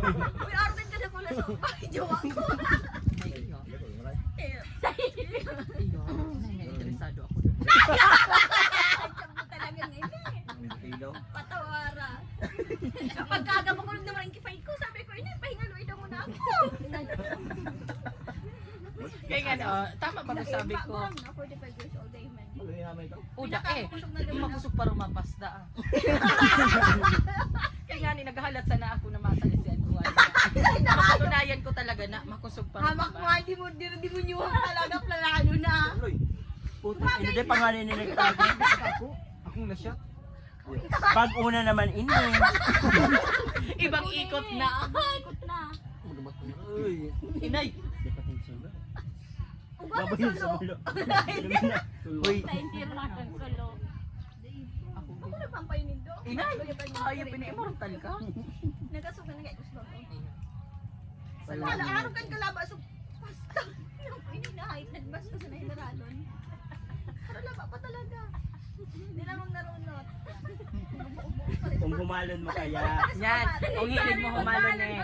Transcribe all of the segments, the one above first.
Uy, arden ka na pala sa bahay, jowa ko. Iyo, interesado ako doon. Alam mo talaga ngayon eh. Patawara. Pagkagama ko naman ang kifay ko, sabi ko, ina, pahingaluin na muna ako. Kaya nga, tama ba ang sabi ko? Bagurang na, 45 years old eh, man. Uda makusog pa rumapas da. Kaya nga ni naghahalat sana ako na masalisian ko. Natunayan ko talaga na makusog pa Hamak mo, di mo nyuhang talaga, planado na. Putang ina, di pangalan ni nagtago. Akong na-shot. Pag una naman ini. Ibang ikot na. Ikot na. Uy. Inay. Ugat Baboy ang sa solo. mulo. Uy, Taintir na kang solo. Ako na pampay nindo. Inay. Ayaw pinaimmortal ka. Nagasukan na guys gusto ko. Sa araw kan kalaba so basta. Ini na height nagbasta sa nahinaralon. Pero laba pa talaga. Hindi namang narunot. kung humalon mo kaya. Yan. Kung hilig mo humalon eh.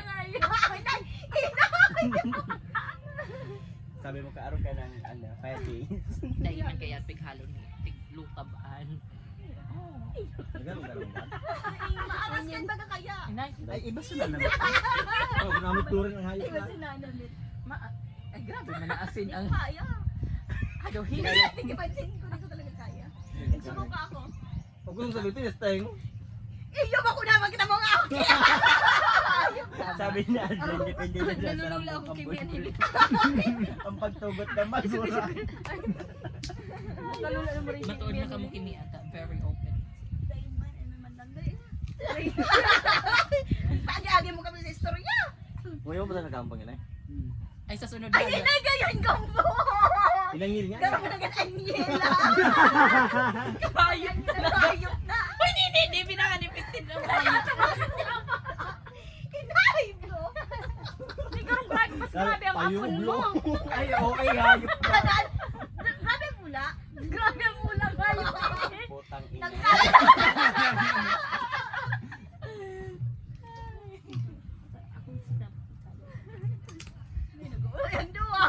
Sabi mo kaaro ka ng ano, 5 days. Naiman kaya pighalon ni tiglutabaan. Ganun ba? Maaras kan baga kaya. Inay. Ay, iba sila naman. Oh, ginamit turing ang hayop Iba na. sinanamit. Ay grabe manaasin ang Kaya. ano Hindi hilig. natin ipansin ko dito talaga kaya. Nagsunog ako. Huwag kong sabihin, Steng. Iyo ba ko naman kita mga ako. Sabi niya, Aldrin, depende na siya sa Nalulula ako rampong kay kabut. Bian. Ang pagtugot na magmura. Nalulula mo rin. Matuod na kamo kimi ata. Very open. Daiman, ano man lang dahil. Pag-agi mo kami sa istorya. Ngayon ba na nagampang yun eh? Ay sa sunod Ay, na. hinay gayon gambo. Inangil nga. Garo mo na gan anyela. Kabayot na. Nagayot na. Uy, hindi pinakanipitin ng bayot. Hinay bro. Hindi karong grabe, mas grabe ang apon mo. Ay, okay, hayop ka. Grabe ang mula. Grabe ang mula ngayon. Putang ina. Nagsabi. Uy, ang duwa.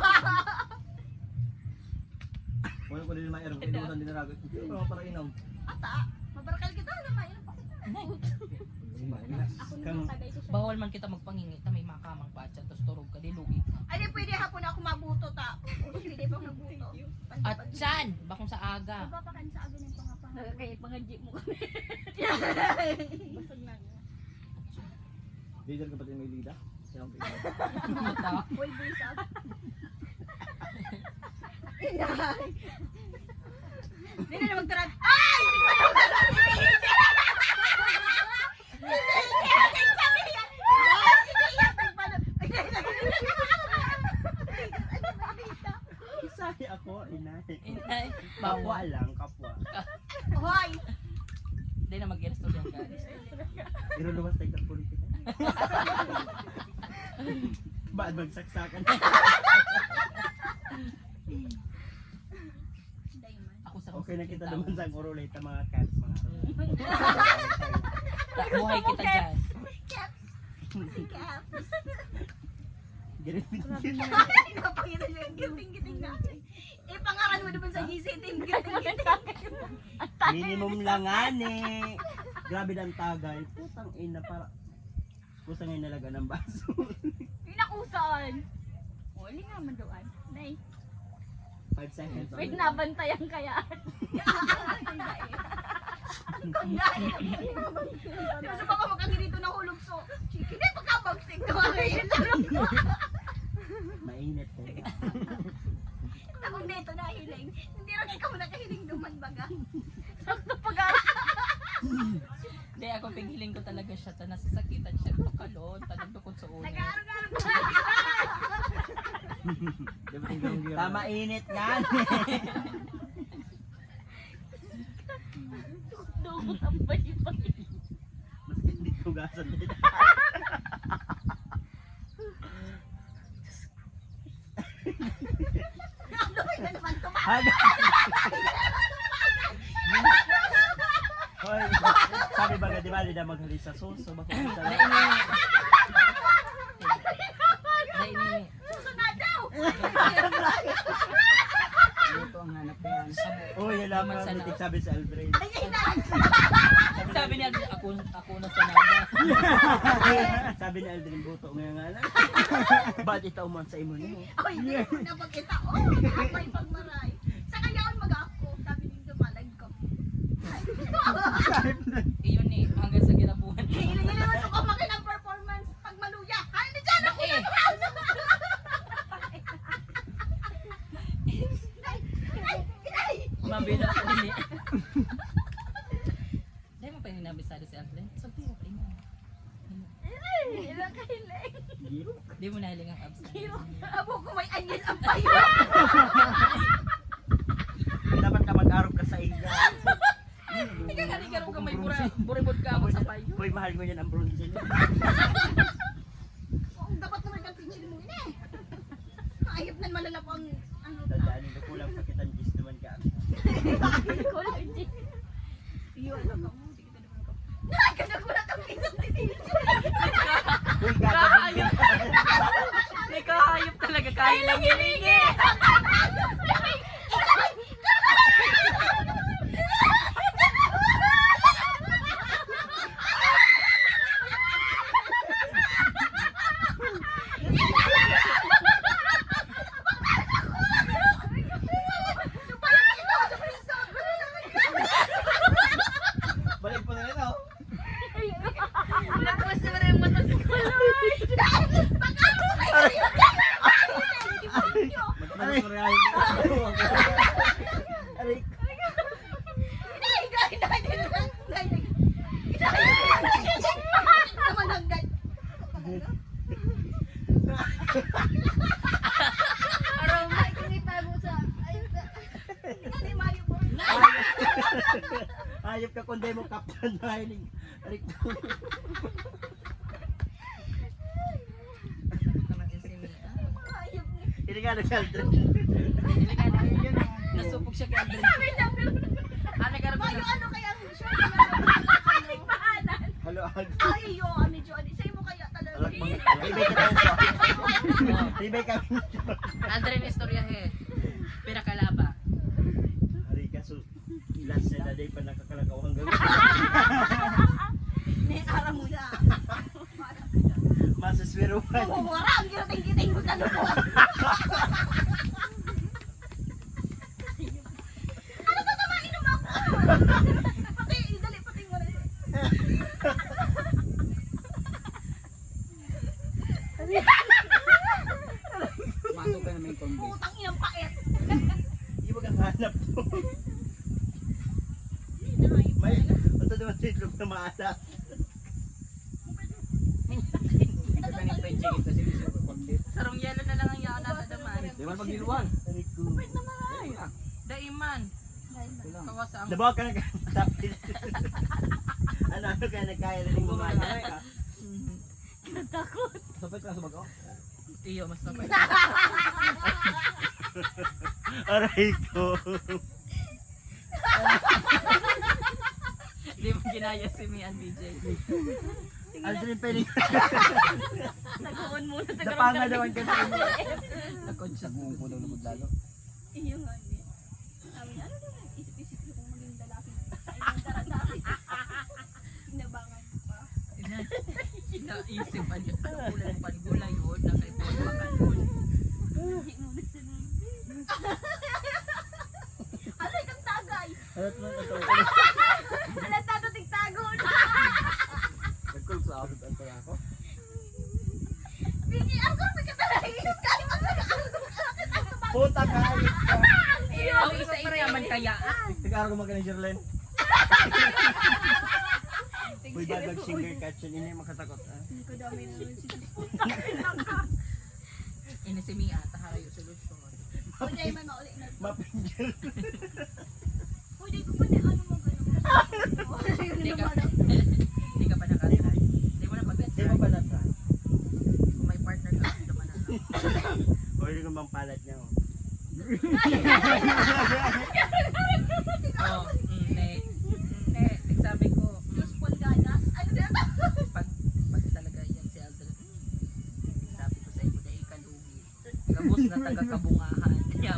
Wala ko din mairong. Inuusan din na ragot. Pero mga para inom. Ata, mabarakal kita naman. Ako nung tagay ko siya. Bawal man kita magpangingi ta may makamang patsa tapos turog ka dilugi ka. Ay, di pwede hapon ako mabuto ta. O, hindi pa mabuto. At saan? Bakong sa aga. Papakan sa agad ng pangapang. Kaya pangadji mo kami. Basag na. Leader ka pati may lida. Siya ang pila. Mata. Uy, busag. Inay. Hindi na magtarad. Ay! Hindi ko na magtarad. Isay ako, inay. Inay. Kapwa Bawal. lang, kapwa. Hoy! Hindi na mag-guest yan guys. Pero luwas tayo ng politika. Ba't magsaksakan? Ako sa Okay na kita naman sa Oroleta mga cats, mga Buhay kita dyan. Caps! Caps! Girin-girin. Ay, napakita niyo yung giting-giting natin. Eh, pangalan mo naman sa GC team, giting-giting. Minimum lang ani. Grabe ang tagay. Putang ina para. Gusto ngayon nalaga ng baso. Pinakusan! O, hindi nga man doon. Nay, 5 seconds. wait, nabantayan kaya. Ang ganda eh. Ang ganda eh. Di ba sa baka makagirito na hulog so, chicken eh, pagkabagsig ko. Mainit eh. Akong neto na hiling. Hindi rin ikaw nakahiling duman baga. Sakto pag Hindi ako pighiling ko talaga siya. Ta nasasakitan siya. Pakalon. Tanagdukot sa una. nag-aaral-aaral ko. Di ba tinggalong gira? Tama init nga. Dukot ang bayi-bayi. Mas hindi tugasan nila. Ano na naman tumakas? Ano? Hoy, sabi ba nga di ba nila maghalis sa suso? Bakit sa Antik sabi sa Aldrin. Ay, ina! Sabi niya, ako na sa nada. Sabi ni Aldrin, buto nga nga lang. Ba't itaw man sa imo niyo? Ay, hindi ko napagkita. Oh, may pagmaray. Sa kayaon mag-ako. Sabi nito, malag ko. Iyon eh, hanggang sa ginabuhan. Hinihingan ko kumaki ng performance pag maluya. Ay, hindi dyan ako na Mabila ko din eh. Dahil mo pa yung nabisado si Alfred? Sabi ko pa yun. Ilang kahiling. Giro. Di mo nahiling ang abs na. Hiro. Abo ko may anyan ang payo. Dapat ka mag-arog ka sa iga. Ikaw nga rin ka may buribod ka ako sa payo. Boy, mahal mo yan ang bronze. Ang dapat naman kang pinsil mo yun eh. Ayop na malalap ang ano. Tandaan nyo, kulang pa kitang gis naman ka. Iyo, ano ka mo? Hindi kita naman ka. Nakakanagulat ang isang tinidyo. Uy, Kahayop! May kahayop talaga, kaya lang hilingi! Subayang ito sa prison. Balik pa na rin oh. Tapos na rin mata sa kulay. Pag-ako kayo! Aray! Aray! Ayop ka kundi mo kapan dahil. Aray! Hindi nga nag-aldrin. Nasupog siya kay Andres. Ano ka rin Ano kaya ang mission? Halo, halo. Ay, yo, medyo sa'yo mo kaya talaga. Ribay ka tayo. Ribay kami. Andre na istorya he. Pinakalaba. Aray ka, so last na day pa nakakalagaw hanggang May ara mo na. masaswiruhan. Wala, ang ginating-giting mo sa loob. Ano ba naman inom ako? Pati, dali, pati mo rin. Masok ka naman yung convict. Putang inang pait. Hindi mo kang hanap to. May, ito naman titlog na maalas. Sarong yelo na lang ang yaon natadaman. Di man pagdiluan. Aray ko. Daiman. Kawasa ang... Nabawa ka na tapos. Ano ka nagkaya na ng mamaya? Sapit ka sa bago. Iyo, mas napay. Aray ko. Hindi mo ginaya si Mian DJ. Aldrin Peling. Nag-on muna sa Napanga naman ka sa inyo. Nag-conscious. Naguong po daw lumod lalo. Iyo nga ni. Sabi niya, ano naman, isip-isip ko kung maging lalaki. Ay, ang daradaki. Inabangan ko pa. Naisip niya. Ano kulang panggulay yun? Nakaipon pa ka nun. Hindi mo na sinunod. Ano itong tagay? Arat mo ito. Ano tatating tagon? Nagkulp sa abot ang tayo ako. Bigi, ako may katalagin. Kahit ang nag-aalog Puta ka. Ang isa-isa naman kaya. Tigaro ko magkano Jerlen. Uy, badag singer catch yun. Hindi makatakot. Hindi ko dami na nun si Ini si Mia, taharayo solusyon. O, dahil man mauli na. Mapinggil. O, di ko pa ano mo Hindi ka, hindi ka pa nakatry. Hindi mo na Hindi mo pag-try. pa na-try. Kung may partner ka, naman na. O, hindi ko bang palat niya. Oh. Oh, sabi ko, Useful ganas. Ano na ito? pag talaga yan si Aldrin, sabi ko sa iyo, dahil kalugi. Kabos na taga-kabungahan. Kaya